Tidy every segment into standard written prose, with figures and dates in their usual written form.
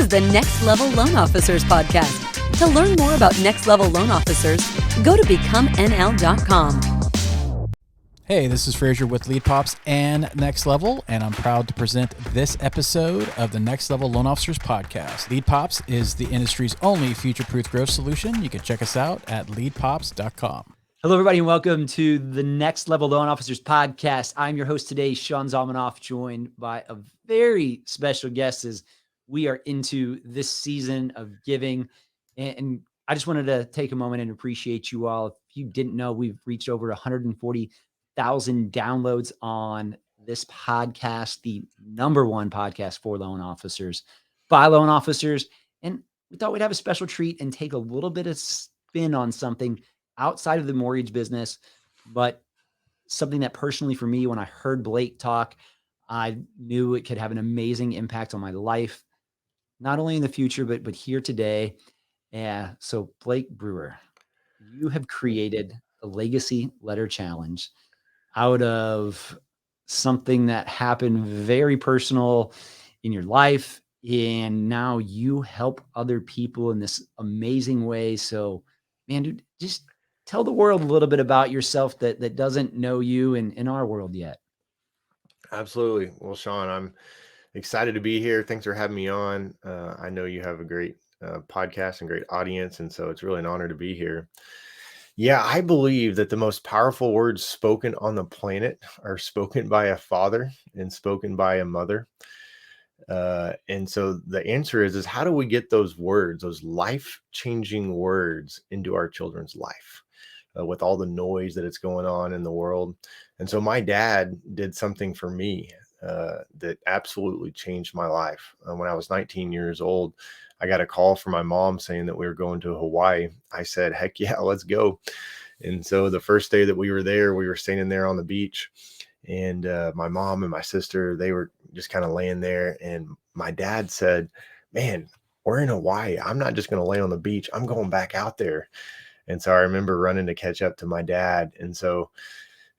is the Next Level Loan Officers podcast. To learn more about Next Level Loan Officers, go to becomnl.com. Hey, this is Frazier with Lead Pops and Next Level, and I'm proud to present this episode of the Next Level Loan Officers podcast. Lead Pops is the industry's only future-proof growth solution. You can check us out at leadpops.com. Hello, everybody, and welcome to the Next Level Loan Officers podcast. I'm your host today, Sean Zalmanoff, joined by a very special guest as we are into this season of giving. And I just wanted to take a moment and appreciate you all. If you didn't know, we've reached over 140,000 downloads on this podcast, the number one podcast for loan officers, by loan officers. And we thought we'd have a special treat and take a little bit of spin on something outside of the mortgage business, but something that personally for me, when I heard Blake talk, I knew it could have an amazing impact on my life, not only in the future, but here today. Yeah. So Blake Brewer, you have created a legacy letter challenge out of something that happened very personal in your life. And now you help other people in this amazing way. So, man, dude, just tell the world a little bit about yourself that doesn't know you in our world yet. Absolutely. Well, Sean, I'm excited to be here. Thanks for having me on. I know you have a great podcast and great audience, and so it's really an honor to be here. Yeah, I believe that the most powerful words spoken on the planet are spoken by a father and spoken by a mother. And so the answer is how do we get those words, those life-changing words into our children's life with all the noise that it's going on in the world? And so my dad did something for me that absolutely changed my life. When I was 19 years old, I got a call from my mom saying that we were going to Hawaii. I said, heck yeah, let's go. And so the first day that we were there, we were standing there on the beach, and my mom and my sister, they were just kind of laying there. And my dad said, man, we're in Hawaii. I'm not just going to lay on the beach. I'm going back out there. And so I remember running to catch up to my dad. And so,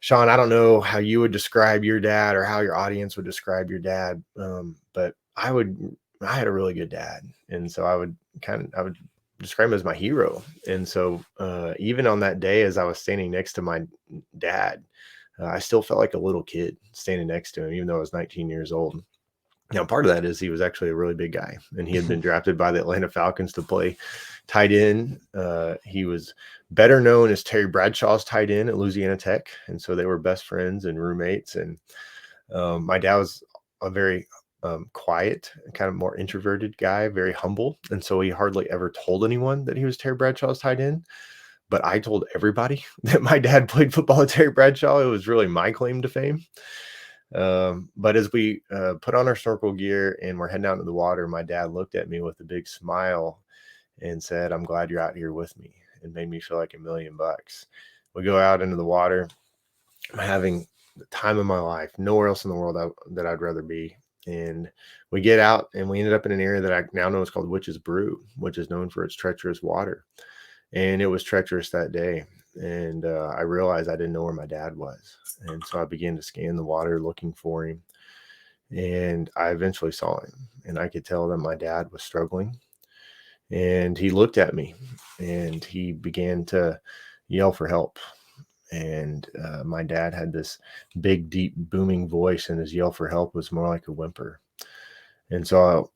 Sean, I don't know how you would describe your dad or how your audience would describe your dad, but I had a really good dad. And so I would describe him as my hero. And so even on that day, as I was standing next to my dad, I still felt like a little kid standing next to him, even though I was 19 years old. Now, part of that is he was actually a really big guy, and he had been drafted by the Atlanta Falcons to play tight end. He was better known as Terry Bradshaw's tight end at Louisiana Tech. And so they were best friends and roommates. And my dad was a very quiet, kind of more introverted guy, very humble. And so he hardly ever told anyone that he was Terry Bradshaw's tight end. But I told everybody that my dad played football at Terry Bradshaw. It was really my claim to fame. But as we put on our snorkel gear and we're heading out into the water, my dad looked at me with a big smile and said, I'm glad you're out here with me. It made me feel like $1 million. We go out into the water. I'm having the time of my life, nowhere else in the world that I'd rather be. And we get out and we ended up in an area that I now know is called Witch's Brew, which is known for its treacherous water. And it was treacherous that day. And I realized I didn't know where my dad was. And so I began to scan the water looking for him. And I eventually saw him. And I could tell that my dad was struggling. And he looked at me and he began to yell for help. And my dad had this big, deep, booming voice, and his yell for help was more like a whimper. And so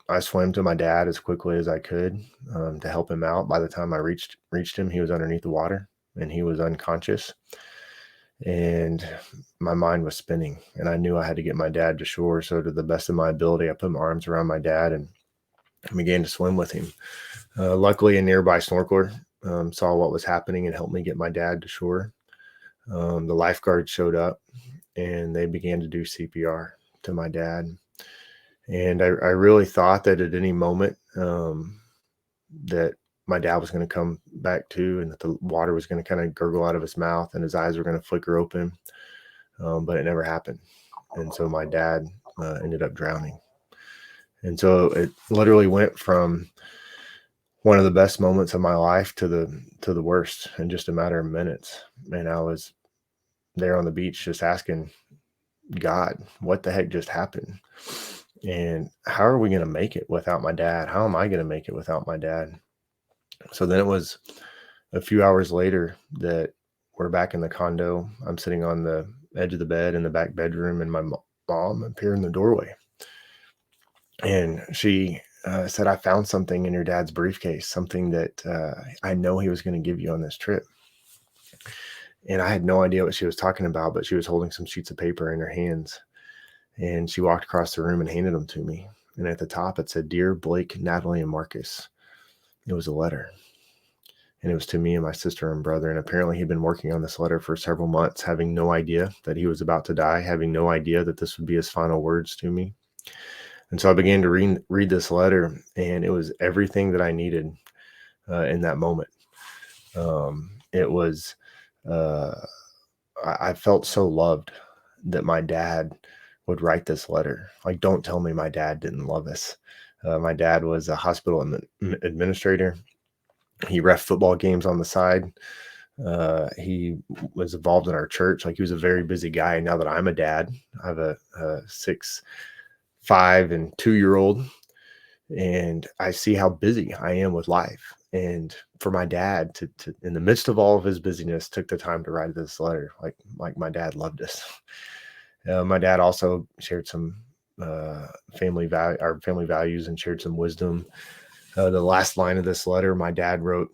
I swam to my dad as quickly as I could to help him out. By the time I reached him, he was underneath the water and he was unconscious. And my mind was spinning, and I knew I had to get my dad to shore. So to the best of my ability, I put my arms around my dad and began to swim with him. Luckily, a nearby snorkeler saw what was happening and helped me get my dad to shore. The lifeguards showed up and they began to do CPR to my dad. And I really thought that at any moment that my dad was going to come back to, and that the water was going to kind of gurgle out of his mouth and his eyes were going to flicker open. But it never happened. And so my dad ended up drowning. And so it literally went from one of the best moments of my life to the worst in just a matter of minutes. And I was there on the beach just asking God, what the heck just happened? And how are we going to make it without my dad? How am I going to make it without my dad? So then it was a few hours later that we're back in the condo. I'm sitting on the edge of the bed in the back bedroom, and my mom appeared in the doorway. And she said, I found something in your dad's briefcase, something that I know he was going to give you on this trip. And I had no idea what she was talking about, but she was holding some sheets of paper in her hands. And she walked across the room and handed them to me. And at the top, it said, Dear Blake, Natalie, and Marcus. It was a letter. And it was to me and my sister and brother. And apparently he'd been working on this letter for several months, having no idea that he was about to die, having no idea that this would be his final words to me. And so I began to read this letter, and it was everything that I needed in that moment. It was, I felt so loved that my dad would write this letter. Like, don't tell me my dad didn't love us. My dad was a hospital administrator. He ref football games on the side. He was involved in our church. Like, he was a very busy guy. Now that I'm a dad, I have a 6, 5, and 2-year-old, and I see how busy I am with life. And for my dad to in the midst of all of his busyness, took the time to write this letter. Like my dad loved us. My dad also shared some family values, and shared some wisdom. The last line of this letter, my dad wrote,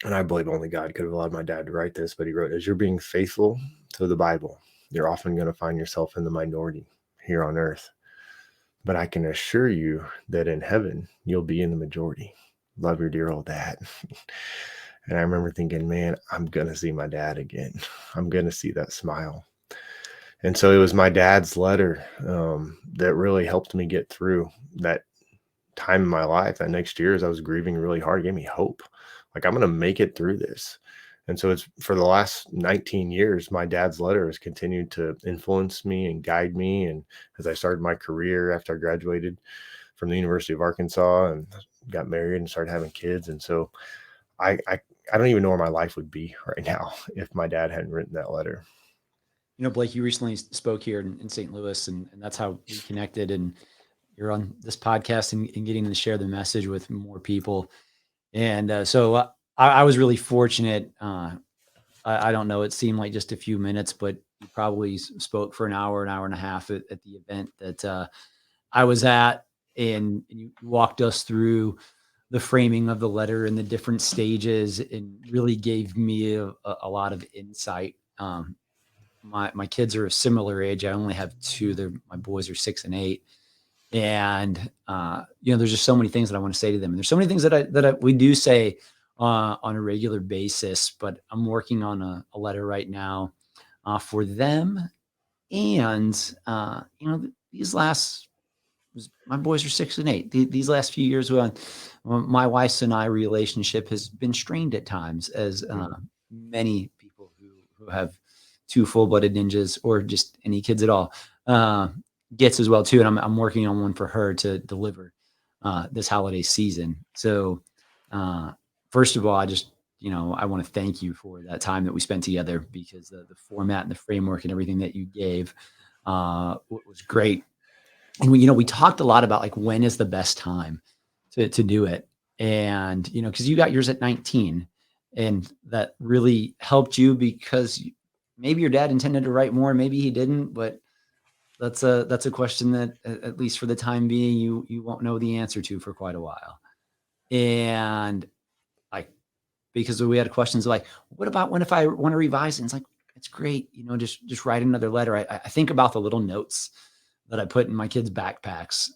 and I believe only God could have allowed my dad to write this, but he wrote, as you're being faithful to the Bible, you're often going to find yourself in the minority here on earth. But I can assure you that in heaven, you'll be in the majority. Love your dear old dad. And I remember thinking, man, I'm going to see my dad again. I'm going to see that smile. And so it was my dad's letter that really helped me get through that time in my life. That next year, as I was grieving really hard, it gave me hope. Like, I'm going to make it through this. And so it's for the last 19 years, my dad's letter has continued to influence me and guide me. And as I started my career after I graduated from the University of Arkansas and got married and started having kids. And so I don't even know where my life would be right now if my dad hadn't written that letter. You know, Blake, you recently spoke here in St. Louis, and that's how we connected. And you're on this podcast and getting to share the message with more people. And so I was really fortunate. I don't know, it seemed like just a few minutes, but you probably spoke for an hour and a half at the event that I was at. And you walked us through the framing of the letter and the different stages, and really gave me a lot of insight. My kids are a similar age. I only have 2. My boys are 6 and 8. And there's just so many things that I want to say to them. And there's so many things that we do say on a regular basis, but I'm working on a letter right now for them. And these my boys are 6 and 8. These last few years, my wife's and I relationship has been strained at times, as many people who have 2 full-blooded ninjas, or just any kids at all, gets as well too. And I'm working on one for her to deliver this holiday season. So first of all, I want to thank you for that time that we spent together, because the format and the framework and everything that you gave was great. And we talked a lot about, like, when is the best time to do it. And, because you got yours at 19, and that really helped you, because maybe your dad intended to write more, maybe he didn't, but that's a question that, at least for the time being, you won't know the answer to for quite a while. And, like, because we had questions like, what about if I want to revise it? And it's like, it's great. Just write another letter. I think about the little notes that I put in my kids' backpacks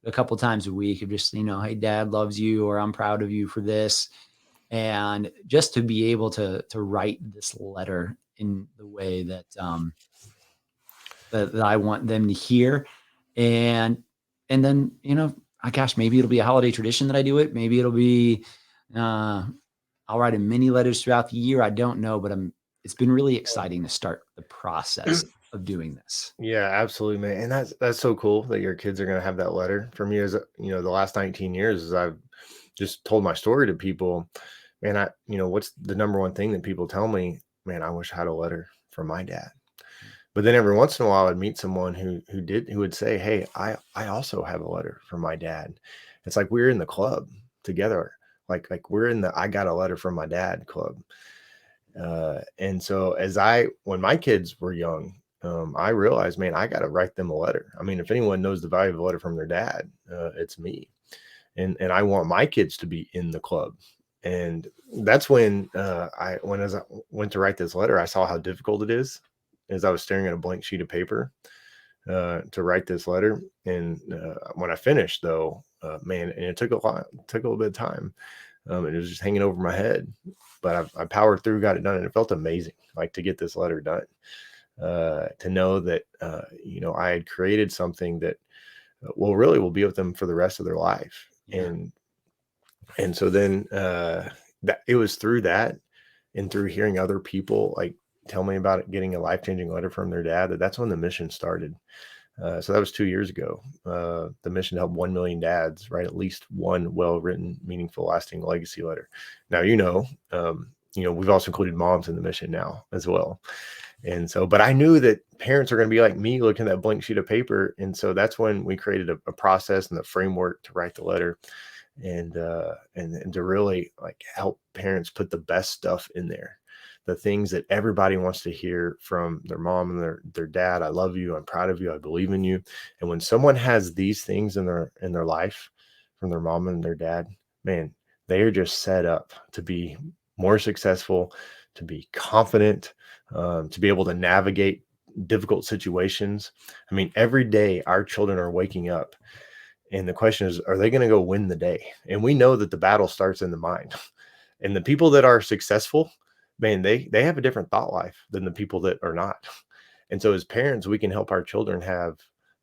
a couple times a week of just, hey, dad loves you, or I'm proud of you for this. And just to be able to write this letter in the way that, that I want them to hear. And then, gosh, maybe it'll be a holiday tradition that I do it. Maybe it'll be, I'll write in many letters throughout the year. I don't know, but it's been really exciting to start the process of doing this. Yeah, absolutely, man. And that's so cool that your kids are going to have that letter. For me, as the last 19 years, as I've just told my story to people, man, what's the number one thing that people tell me? Man, I wish I had a letter from my dad. But then every once in a while I'd meet someone who would say, hey, I also have a letter from my dad. It's like we're in the club together. Like we're in the I got a letter from my dad club. And so when my kids were young, I realized, man, I got to write them a letter. I mean, if anyone knows the value of a letter from their dad, it's me. And I want my kids to be in the club. And that's when as I went to write this letter, I saw how difficult it is as I was staring at a blank sheet of paper to write this letter. And when I finished, though, man, and it took a little bit of time. It was just hanging over my head, but I powered through, got it done, and it felt amazing, like to get this letter done, to know that, I had created something that really will be with them for the rest of their life. Yeah. And so then that it was through that and through hearing other people like tell me about it, getting a life-changing letter from their dad, that's when the mission started. So that was 2 years ago. The mission to help 1 million dads write at least one well-written, meaningful, lasting legacy letter. Now, we've also included moms in the mission now as well. And so, but I knew that parents are going to be like me looking at that blank sheet of paper. And so that's when we created a process and the framework to write the letter and to really like help parents put the best stuff in there. The things that everybody wants to hear from their mom and their dad. I love you. I'm proud of you. I believe in you. And when someone has these things in their life from their mom and their dad, man, they are just set up to be more successful, to be confident, to be able to navigate difficult situations. I mean, every day our children are waking up and the question is, are they going to go win the day? And we know that the battle starts in the mind. And the people that are successful, man, they have a different thought life than the people that are not. And so as parents, we can help our children have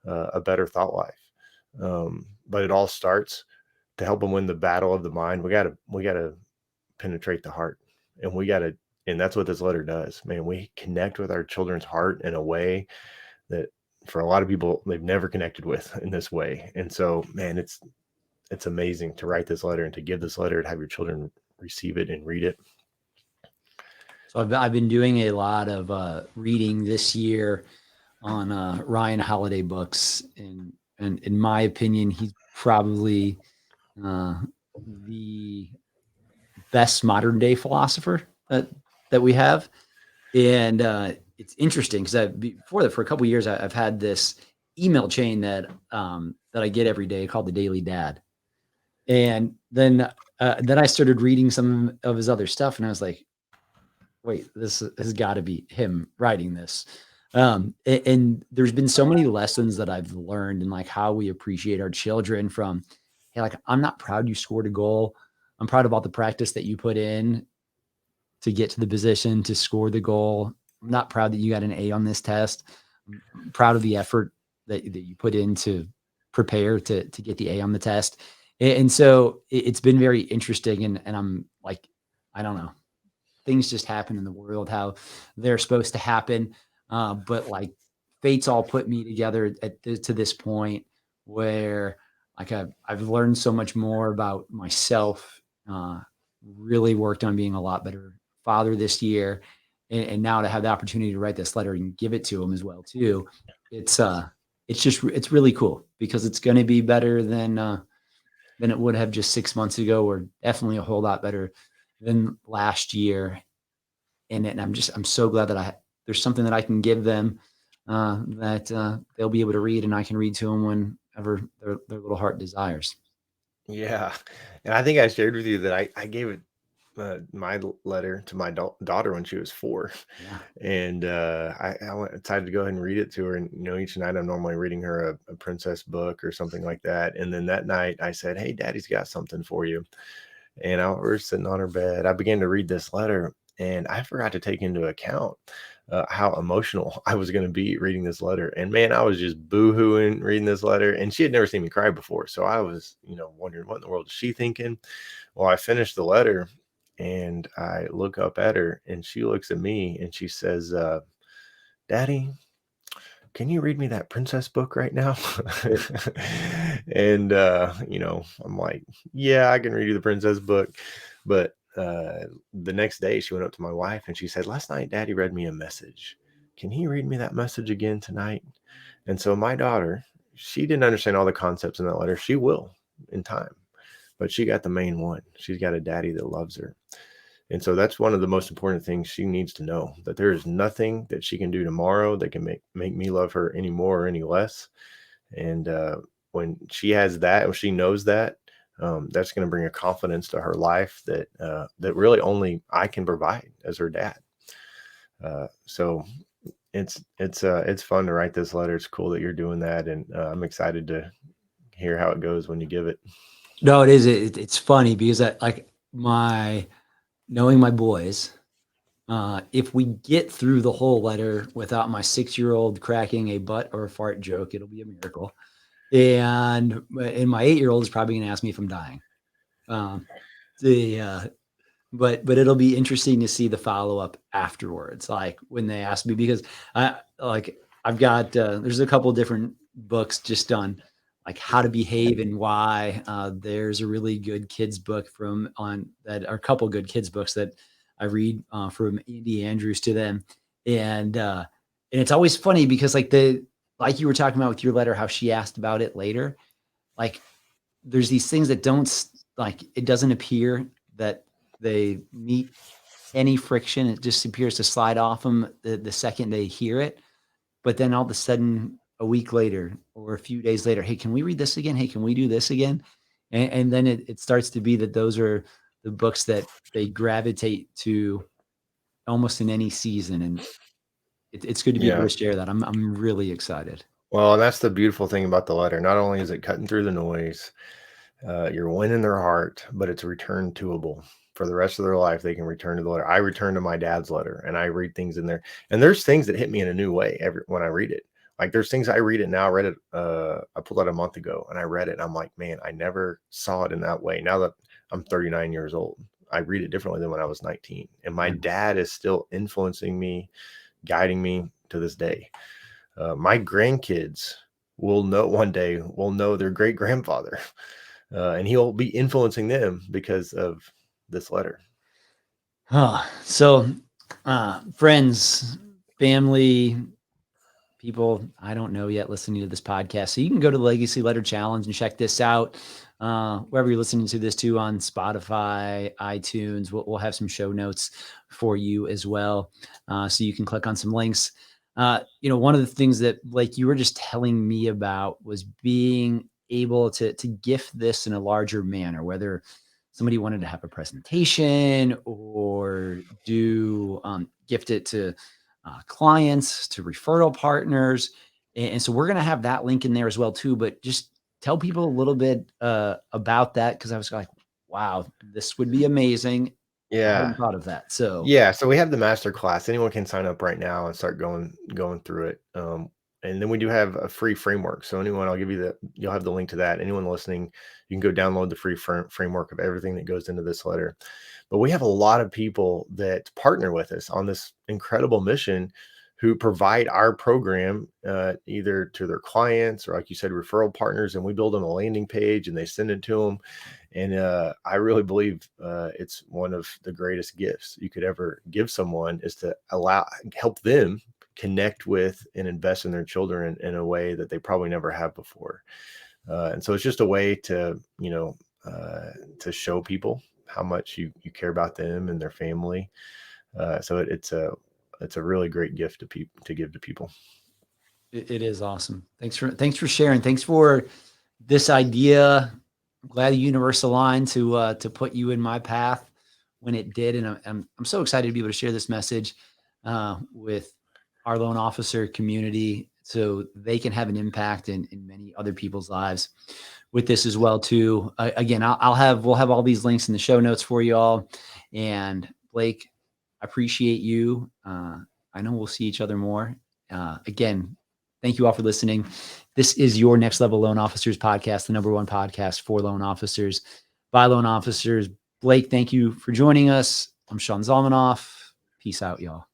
a better thought life. But it all starts to help them win the battle of the mind. We gotta penetrate the heart, and that's what this letter does, man. We connect with our children's heart in a way that for a lot of people, they've never connected with in this way. And so, man, it's amazing to write this letter and to give this letter, to have your children receive it and read it. So I've been doing a lot of reading this year on Ryan Holiday books, and in my opinion, he's probably the best modern day philosopher that we have. And it's interesting because for a couple of years I've had this email chain that I get every day called the Daily Dad, and then I started reading some of his other stuff, and I was like, wait, this has got to be him writing this. And there's been so many lessons that I've learned in like how we appreciate our children from, hey, like, I'm not proud you scored a goal. I'm proud about the practice that you put in to get to the position to score the goal. I'm not proud that you got an A on this test. I'm proud of the effort that you put in to prepare to get the A on the test. And so it's been very interesting. And I'm like, I don't know, things just happen in the world how they're supposed to happen. But like fate's all put me together to this point where like I've learned so much more about myself, really worked on being a lot better father this year. And now to have the opportunity to write this letter and give it to him as well too. It's really cool because it's going to be better than it would have just 6 months ago, or definitely a whole lot better than last year. And I'm so glad that there's something that I can give them that they'll be able to read, and I can read to them whenever their little heart desires. Yeah. And I think I shared with you that I gave it my letter to my daughter when she was 4. Yeah. And I decided to go ahead and read it to her. And, each night I'm normally reading her a princess book or something like that. And then that night I said, hey, Daddy's got something for you. And we're sitting on her bed. I began to read this letter, and I forgot to take into account how emotional I was going to be reading this letter. And man, I was just boo-hooing reading this letter. And she had never seen me cry before. So I was, wondering what in the world is she thinking? Well, I finished the letter and I look up at her and she looks at me and she says, Daddy, can you read me that princess book right now? And, I'm like, yeah, I can read you the princess book. But the next day she went up to my wife and she said, last night, Daddy read me a message can he read me that message again tonight? And so my daughter, she didn't understand all the concepts in that letter. She will in time, but she got the main one. She's got a daddy that loves her. And so that's one of the most important things she needs to know, that there is nothing that she can do tomorrow that can make me love her any more or any less. And when she has that, when she knows that, that's going to bring a confidence to her life that that really only I can provide as her dad. So it's fun to write this letter. It's cool that you're doing that, and I'm excited to hear how it goes when you give it. No, it is. It's funny because knowing my boys, if we get through the whole letter without my 6-year-old cracking a butt or a fart joke, it'll be a miracle. And my 8-year-old is probably going to ask me if I'm dying. But it'll be interesting to see the follow up afterwards, like when they ask me, because I've got there's a couple of different books just done, like how to behave and why. There's a really good kids book a couple good kids books that I read from Andy Andrews to them, and it's always funny because like you were talking about with your letter, how she asked about it later, like there's these things that it doesn't appear that they meet any friction. It just appears to slide off them the second they hear it. But then all of a sudden, a week later or a few days later, hey, can we read this again? Hey, can we do this again? And then it starts to be that those are the books that they gravitate to almost in any season. And it's good to be able to share that. I'm really excited. Well, and that's the beautiful thing about the letter. Not only is it cutting through the noise, you're winning their heart, but it's return toable. For the rest of their life, they can return to the letter. I return to my dad's letter, and I read things in there. And there's things that hit me in a new way when I read it. Like there's things I read it now. I read it. I pulled out a month ago, and I read it. And I'm like, man, I never saw it in that way. Now that I'm 39 years old, I read it differently than when I was 19. And my dad is still influencing me, guiding me to this day. My grandkids will know their great grandfather, and he'll be influencing them because of this letter. So friends, family, people I don't know yet listening to this podcast, so you can go to the Legacy Letter Challenge and check this out wherever you're listening to this to, on Spotify, iTunes. We'll have some show notes for you as well, so you can click on some links. One of the things that, like you were just telling me about, was being able to gift this in a larger manner, whether somebody wanted to have a presentation or do gift it to clients, to referral partners. And so we're going to have that link in there as well too, but just tell people a little bit about that, because I was like, wow, this would be amazing. I hadn't thought of that. So so we have the master class. Anyone can sign up right now and start going through it. And then we do have a free framework. So anyone, you'll have the link to that. Anyone listening, you can go download the free framework of everything that goes into this letter. But we have a lot of people that partner with us on this incredible mission, who provide our program either to their clients or, like you said, referral partners. And we build them a landing page and they send it to them. And I really believe it's one of the greatest gifts you could ever give someone, is to help them connect with and invest in their children in a way that they probably never have before. And so it's just a way to, to show people how much you care about them and their family. So it's a really great gift to give to people. It is awesome. Thanks for sharing. Thanks for this idea. I'm glad the universe aligned to put you in my path when it did. And I'm so excited to be able to share this message with our loan officer community, so they can have an impact in many other people's lives with this as well too. Again, we'll have all these links in the show notes for you all. And Blake, I appreciate you. I know we'll see each other more. Again, thank you all for listening. This is your Next Level Loan Officers podcast, the #1 podcast for loan officers by loan officers. Blake, thank you for joining us. I'm Sean Zalmanoff. Peace out, y'all.